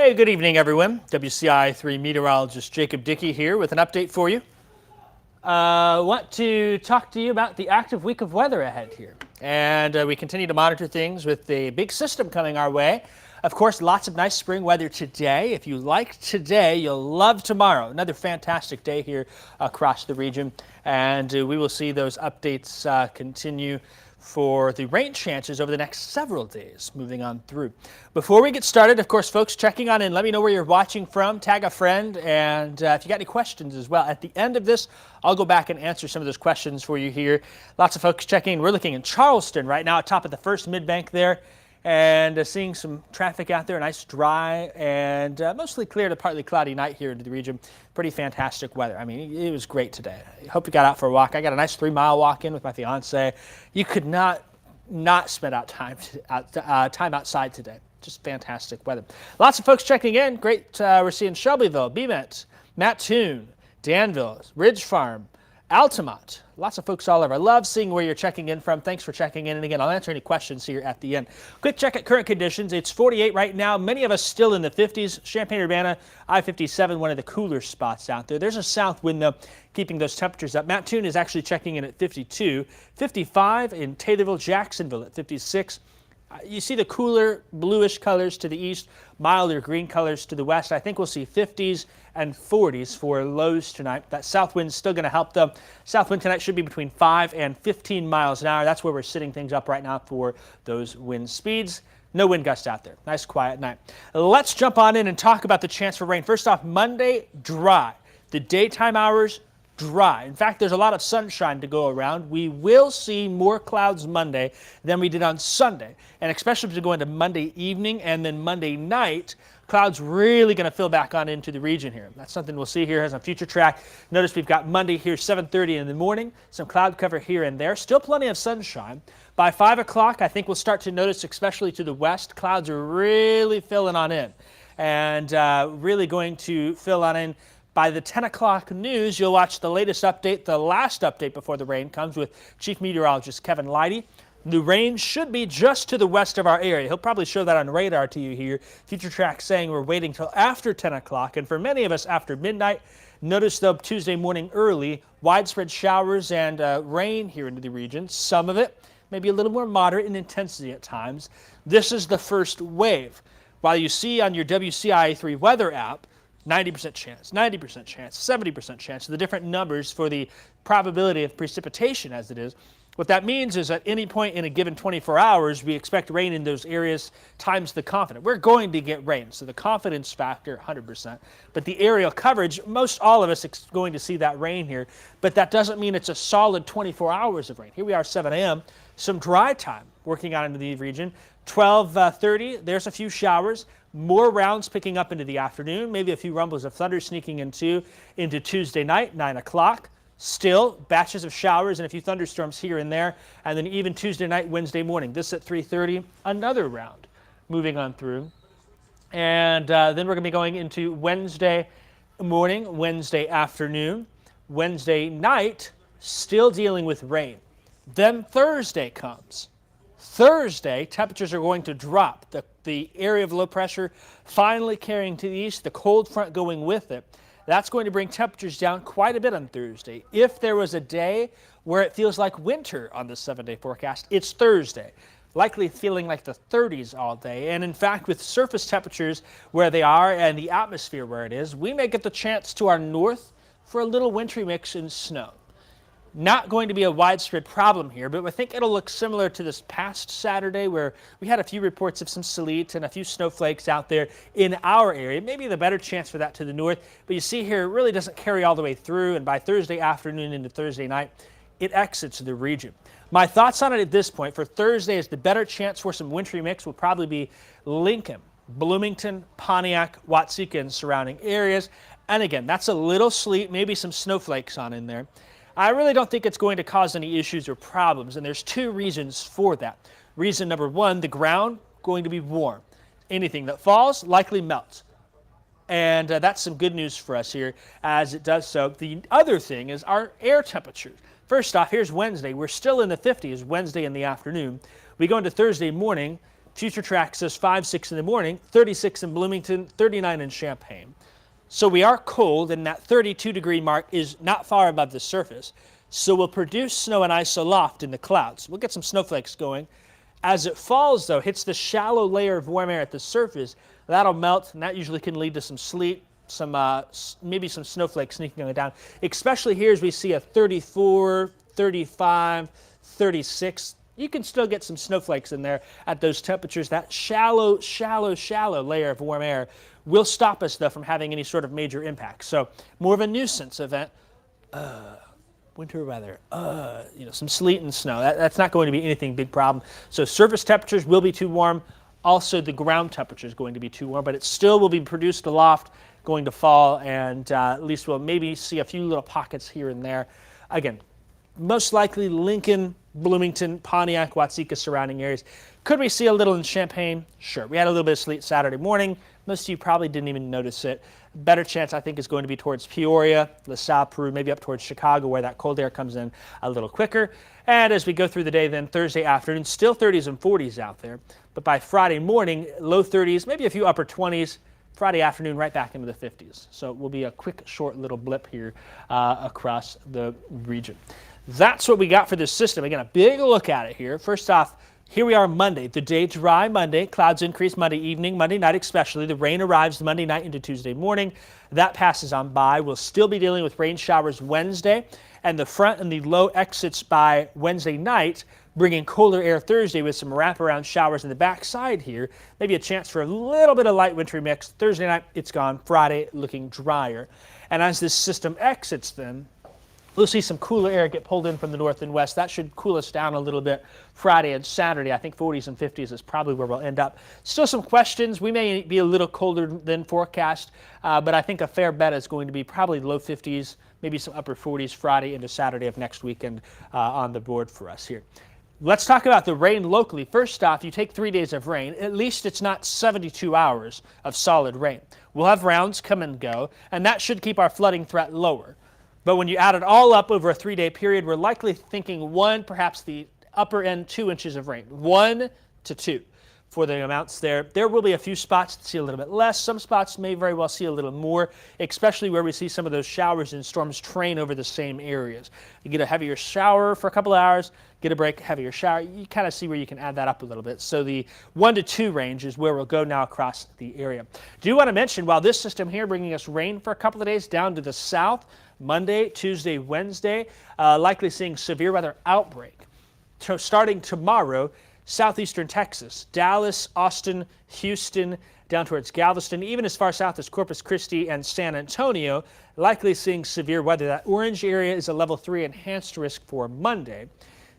Hey, good evening, everyone. WCIA 3 Meteorologist Jacob Dickey here with an update for you. Want to talk to you about the active week of weather ahead here. And we continue to monitor things with the big system coming our way. Of course, lots of nice spring weather today. If you like today, you'll love tomorrow. Another fantastic day here across the region. And we will see those updates continue for the rain chances over the next several days moving on through. Before we get started, of course, folks, checking on in, let me know where you're watching from, tag a friend, and if you got any questions as well. At the end of this, I'll go back and answer some of those questions for you here. Lots of folks checking. We're looking in Charleston right now, top of the first mid-bank there, and seeing some traffic out there. Nice dry and mostly clear to partly cloudy night here into the region. Pretty fantastic weather. I mean, it was great today. I hope you got out for a walk. I got a nice 3-mile walk in with my fiance. You could not spend out time outside today. Just fantastic weather. Lots of folks checking in. Great. We're seeing Shelbyville, Bemet, Mattoon, Danville, Ridge Farm, Altamont. Lots of folks all over. I love seeing where you're checking in from. Thanks for checking in. And again, I'll answer any questions here at the end. Quick check at current conditions. It's 48 right now. Many of us still in the 50s. Champaign-Urbana, I-57, one of the cooler spots out there. There's a south wind, though, keeping those temperatures up. Mattoon is actually checking in at 52. 55 in Taterville, Jacksonville at 56. You see the cooler bluish colors to the east, milder green colors to the west. I think we'll see 50s and 40s for lows tonight. That south wind is still going to help them. South wind tonight should be between 5 and 15 miles an hour. That's where we're sitting things up right now for those wind speeds. No wind gusts out there. Nice quiet night. Let's jump on in and talk about the chance for rain. First off, Monday, dry. The daytime hours, dry. In fact, there's a lot of sunshine to go around. We will see more clouds Monday than we did on Sunday. And especially as we go into Monday evening and then Monday night, clouds really going to fill back on into the region here. That's something we'll see here as on future track. Notice we've got Monday here 7:30 in the morning, some cloud cover here and there. Still plenty of sunshine. By 5 o'clock, I think we'll start to notice, especially to the west, clouds are really filling on in and really going to fill on in. By the 10 o'clock news, you'll watch the latest update, the last update before the rain comes with Chief Meteorologist Kevin Leidy. The rain should be just to the west of our area. He'll probably show that on radar to you here. Future track saying we're waiting till after 10 o'clock, and for many of us after midnight. Notice, though, Tuesday morning early, widespread showers and rain here into the region. Some of it maybe a little more moderate in intensity at times. This is the first wave. While you see on your WCIA 3 weather app, 90% chance, 90% chance, 70% chance, the different numbers for the probability of precipitation as it is. What that means is at any point in a given 24 hours, we expect rain in those areas times the confidence. We're going to get rain, so the confidence factor, 100%. But the aerial coverage, most all of us are going to see that rain here, but that doesn't mean it's a solid 24 hours of rain. Here we are, 7 a.m., some dry time working out into the region. 12:30, there's a few showers. More rounds picking up into the afternoon, maybe a few rumbles of thunder sneaking into Tuesday night, 9 o'clock. Still, batches of showers and a few thunderstorms here and there. And then even Tuesday night, Wednesday morning. This at 3:30, another round moving on through. And then we're going to be going into Wednesday morning, Wednesday afternoon, Wednesday night, still dealing with rain. Then Thursday comes. Thursday, temperatures are going to drop. The area of low pressure finally carrying to the east, the cold front going with it. That's going to bring temperatures down quite a bit on Thursday. If there was a day where it feels like winter on the 7-day forecast, it's Thursday. Likely feeling like the 30s all day. And in fact, with surface temperatures where they are and the atmosphere where it is, we may get the chance to our north for a little wintry mix in snow. Not going to be a widespread problem here, but I think it'll look similar to this past Saturday where we had a few reports of some sleet and a few snowflakes out there in our area. Maybe the better chance for that to the north, but you see here it really doesn't carry all the way through, and by Thursday afternoon into Thursday night, it exits the region. My thoughts on it at this point for Thursday is the better chance for some wintry mix will probably be Lincoln, Bloomington, Pontiac, Watsika, and surrounding areas. And again, that's a little sleet, maybe some snowflakes on in there. I really don't think it's going to cause any issues or problems, and there's two reasons for that. Reason number one, the ground going to be warm. Anything that falls likely melts. And that's some good news for us here as it does so. The other thing is our air temperature. First off, here's Wednesday. We're still in the 50s Wednesday in the afternoon. We go into Thursday morning, Future Track says 5, 6 in the morning, 36 in Bloomington, 39 in Champaign. So we are cold, and that 32-degree mark is not far above the surface. So we'll produce snow and ice aloft in the clouds. We'll get some snowflakes going. As it falls, though, hits the shallow layer of warm air at the surface, that'll melt, and that usually can lead to some sleet, maybe some snowflakes sneaking on down, especially here as we see a 34, 35, 36. You can still get some snowflakes in there at those temperatures. That shallow layer of warm air will stop us, though, from having any sort of major impact. So more of a nuisance event. Winter weather, some sleet and snow. That's not going to be anything big problem. So surface temperatures will be too warm. Also, the ground temperature is going to be too warm, but it still will be produced aloft, going to fall, and at least we'll maybe see a few little pockets here and there. Again, most likely Lincoln, Bloomington, Pontiac, Watseka surrounding areas. Could we see a little in Champaign? Sure. We had a little bit of sleet Saturday morning. Most of you probably didn't even notice it. Better chance, I think, is going to be towards Peoria, LaSalle, Peru, maybe up towards Chicago, where that cold air comes in a little quicker. And as we go through the day, then Thursday afternoon, still 30s and 40s out there. But by Friday morning, low 30s, maybe a few upper 20s. Friday afternoon, right back into the 50s. So it will be a quick, short little blip here across the region. That's what we got for this system. Again, a big look at it here. First off, here we are Monday, the day dry Monday. Clouds increase Monday evening, Monday night especially. The rain arrives Monday night into Tuesday morning. That passes on by. We'll still be dealing with rain showers Wednesday, and the front and the low exits by Wednesday night, bringing colder air Thursday with some wraparound showers in the backside here. Maybe a chance for a little bit of light wintry mix. Thursday night, it's gone. Friday, looking drier. And as this system exits then, we'll see some cooler air get pulled in from the north and west. That should cool us down a little bit Friday and Saturday. I think 40s and 50s is probably where we'll end up. Still some questions. We may be a little colder than forecast, but I think a fair bet is going to be probably low 50s, maybe some upper 40s Friday into Saturday of next weekend on the board for us here. Let's talk about the rain locally. First off, you take 3 days of rain. At least it's not 72 hours of solid rain. We'll have rounds come and go, and that should keep our flooding threat lower. But when you add it all up over a 3-day period, we're likely thinking perhaps the upper end 2 inches of rain. 1 to 2 for the amounts there. There will be a few spots that see a little bit less. Some spots may very well see a little more, especially where we see some of those showers and storms train over the same areas. You get a heavier shower for a couple of hours, get a break, heavier shower. You kind of see where you can add that up a little bit. So the 1 to 2 range is where we'll go now across the area. Do want to mention, while this system here bringing us rain for a couple of days down to the south, Monday, Tuesday, Wednesday, likely seeing severe weather outbreak. So starting tomorrow, southeastern Texas, Dallas, Austin, Houston, down towards Galveston, even as far south as Corpus Christi and San Antonio, likely seeing severe weather. That orange area is a level 3 enhanced risk for Monday.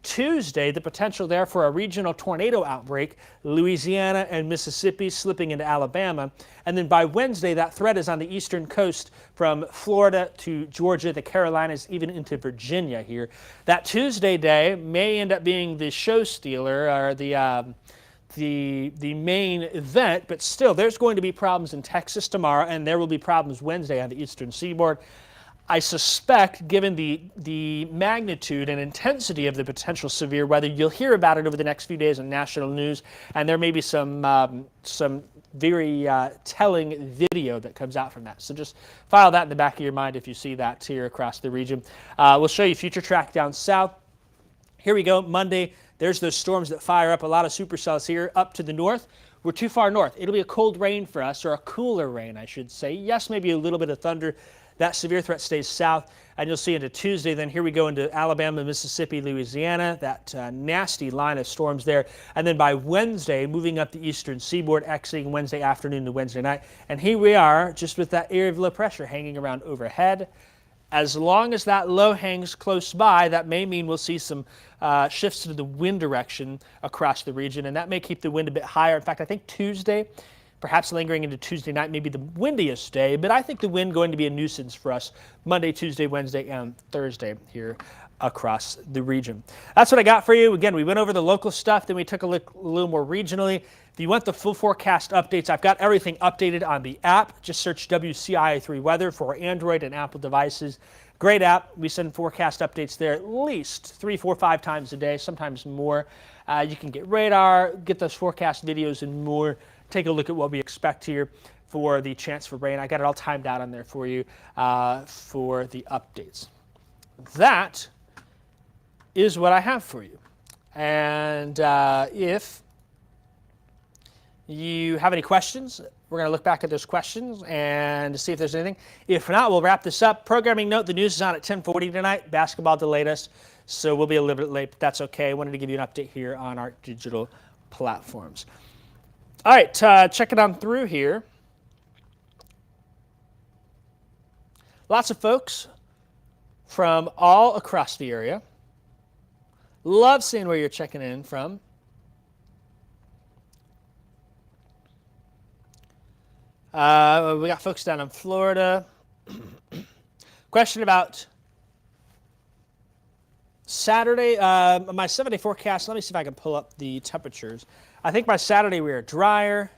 Tuesday, the potential there for a regional tornado outbreak, Louisiana and Mississippi slipping into Alabama. And then by Wednesday, that threat is on the eastern coast from Florida to Georgia, the Carolinas, even into Virginia here. That Tuesday day may end up being the show stealer or the main event, but still there's going to be problems in Texas tomorrow, and there will be problems Wednesday on the eastern seaboard. I suspect, given the magnitude and intensity of the potential severe weather, you'll hear about it over the next few days in national news, and there may be some very telling video that comes out from that. So just file that in the back of your mind if you see that here across the region. We'll show you future track down south. Here we go, Monday. There's those storms that fire up a lot of supercells here up to the north. We're too far north. It'll be a cold rain for us, or a cooler rain, I should say. Yes, maybe a little bit of thunder. That severe threat stays south, and you'll see into Tuesday. Then here we go into Alabama, Mississippi, Louisiana, that nasty line of storms there. And then by Wednesday, moving up the eastern seaboard, exiting Wednesday afternoon to Wednesday night. And here we are, just with that area of low pressure hanging around overhead. As long as that low hangs close by, that may mean we'll see some shifts to the wind direction across the region, and that may keep the wind a bit higher. In fact, I think Tuesday, perhaps lingering into Tuesday night, may be the windiest day, but I think the wind going to be a nuisance for us Monday, Tuesday, Wednesday, and Thursday here across the region. That's what I got for you. Again, we went over the local stuff, then we took a look a little more regionally. If you want the full forecast updates, I've got everything updated on the app. Just search WCIA 3 Weather for Android and Apple devices. Great app. We send forecast updates there at least 3, 4, 5 times a day, sometimes more. You can get radar, get those forecast videos and more. Take a look at what we expect here for the chance for rain. I got it all timed out on there for you for the updates. That is what I have for you. And if you have any questions, we're going to look back at those questions and see if there's anything. If not, we'll wrap this up. Programming note, the news is on at 10:40 tonight. Basketball delayed us, so we'll be a little bit late, but that's okay. I wanted to give you an update here on our digital platforms. All right, check it on through here. Lots of folks from all across the area. Love seeing where you're checking in from. We got folks down in Florida. Question about Saturday. My 7-day forecast. Let me see if I can pull up the temperatures. I think by Saturday we are drier.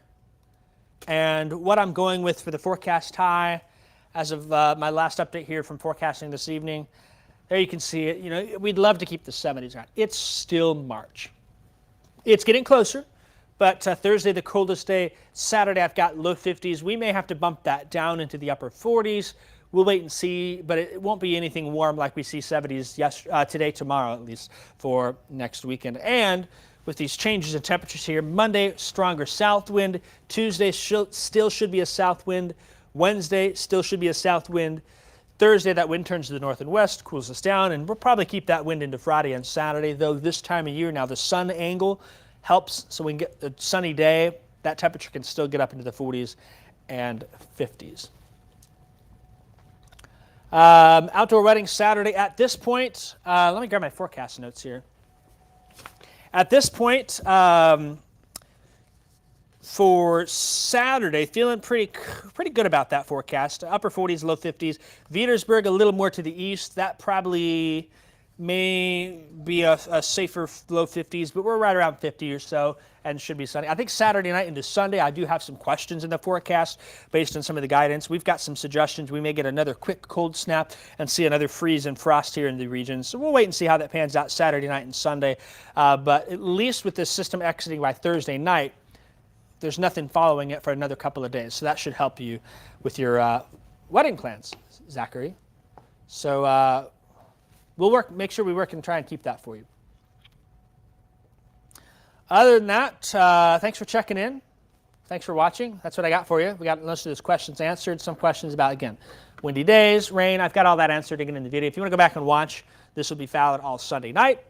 And what I'm going with for the forecast high, as of my last update here from forecasting this evening, there you can see it. You know, we'd love to keep the 70s around. It's still March. It's getting closer. But Thursday, the coldest day. Saturday, I've got low 50s. We may have to bump that down into the upper 40s. We'll wait and see, but it won't be anything warm like we see 70s today, tomorrow at least, for next weekend. And with these changes in temperatures here, Monday, stronger south wind. Tuesday, still should be a south wind. Wednesday, still should be a south wind. Thursday, that wind turns to the north and west, cools us down, and we'll probably keep that wind into Friday and Saturday, though this time of year now the sun angle helps, so we can get a sunny day. That temperature can still get up into the 40s and 50s. Outdoor wedding Saturday. At this point, let me grab my forecast notes here. At this point, for Saturday, feeling pretty good about that forecast. Upper 40s, low 50s. Petersburg a little more to the east. That probably may be a safer low 50s, but we're right around 50 or so and should be sunny. I think Saturday night into Sunday, I do have some questions in the forecast based on some of the guidance. We've got some suggestions. We may get another quick cold snap and see another freeze and frost here in the region. So we'll wait and see how that pans out Saturday night and Sunday. But at least with this system exiting by Thursday night, there's nothing following it for another couple of days. So that should help you with your wedding plans, Zachary. So we'll make sure we work and try and keep that for you. Other than that, thanks for checking in. Thanks for watching. That's what I got for you. We got most of those questions answered. Some questions about, again, windy days, rain. I've got all that answered again in the video. If you want to go back and watch, this will be valid all Sunday night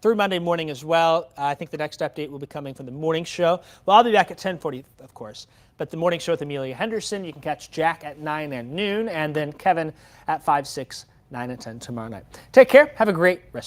through Monday morning as well. I think the next update will be coming from the morning show. Well, I'll be back at 10:40, of course. But the morning show with Amelia Henderson, you can catch Jack at 9 and noon, and then Kevin at 5, 6, 9, and 10 tomorrow night. Take care. Have a great rest.